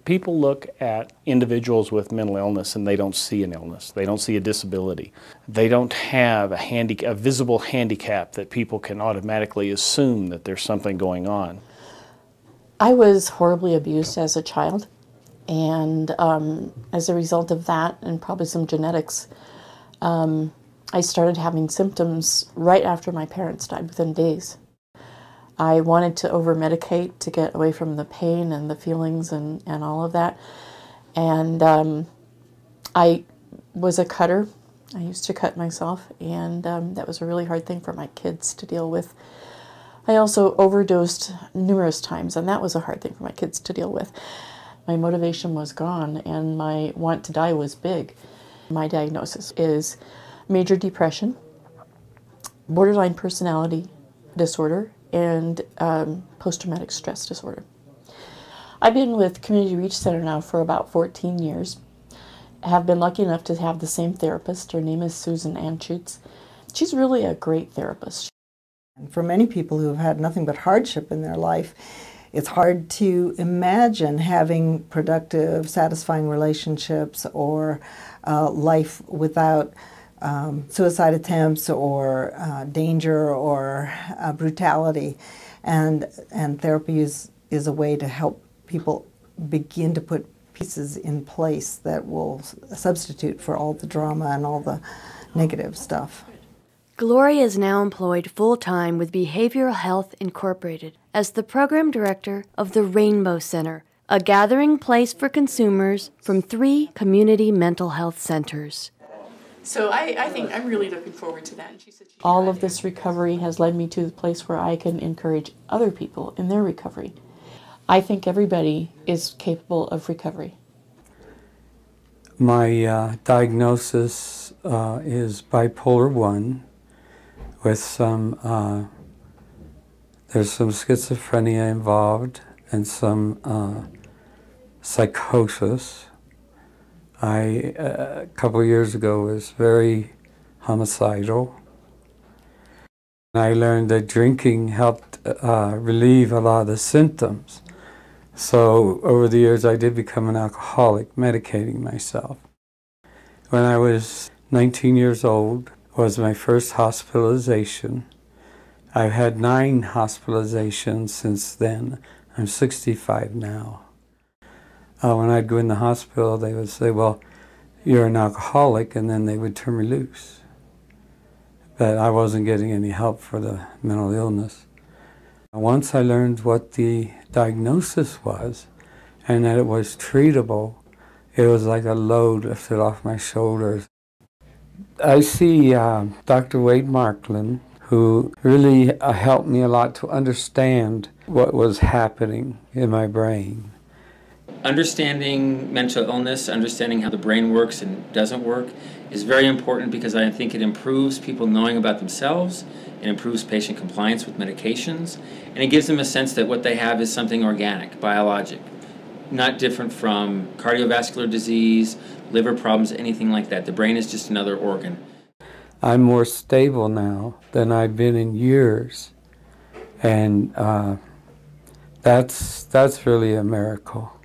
People look at individuals with mental illness and they don't see an illness. They don't see a disability. They don't have a visible handicap that people can automatically assume that there's something going on. I was horribly abused as a child, and as a result of that, and probably some genetics, I started having symptoms right after my parents died, within days. I wanted to over-medicate to get away from the pain and the feelings and all of that. And I was a cutter. I used to cut myself, and that was a really hard thing for my kids to deal with. I also overdosed numerous times, and that was a hard thing for my kids to deal with. My motivation was gone, and my want to die was big. My diagnosis is major depression, borderline personality disorder, and post-traumatic stress disorder. I've been with Community Reach Center now for about 14 years. I have been lucky enough to have the same therapist. Her name is Susan Anschutz. She's really a great therapist. For many people who have had nothing but hardship in their life, it's hard to imagine having productive, satisfying relationships or life without suicide attempts or danger or brutality. And therapy is a way to help people begin to put pieces in place that will substitute for all the drama and all the negative stuff. Gloria is now employed full-time with Behavioral Health Incorporated as the program director of the Rainbow Center, a gathering place for consumers from 3 community mental health centers. So I think I'm really looking forward to that. And she said all of this recovery has led me to the place where I can encourage other people in their recovery. I think everybody is capable of recovery. My diagnosis is bipolar 1 with there's some schizophrenia involved and some psychosis. A couple of years ago, was very homicidal. I learned that drinking helped relieve a lot of the symptoms. So over the years, I did become an alcoholic, medicating myself. When I was 19 years old, was my first hospitalization. I've had 9 hospitalizations since then. I'm 65 now. When I'd go in the hospital, they would say, well, you're an alcoholic, and then they would turn me loose. But I wasn't getting any help for the mental illness. Once I learned what the diagnosis was, and that it was treatable, it was like a load lifted off my shoulders. I see Dr. Wade Marklin, who really helped me a lot to understand what was happening in my brain. Understanding mental illness, understanding how the brain works and doesn't work is very important because I think it improves people knowing about themselves, it improves patient compliance with medications, and it gives them a sense that what they have is something organic, biologic, not different from cardiovascular disease, liver problems, anything like that. The brain is just another organ. I'm more stable now than I've been in years, and that's really a miracle.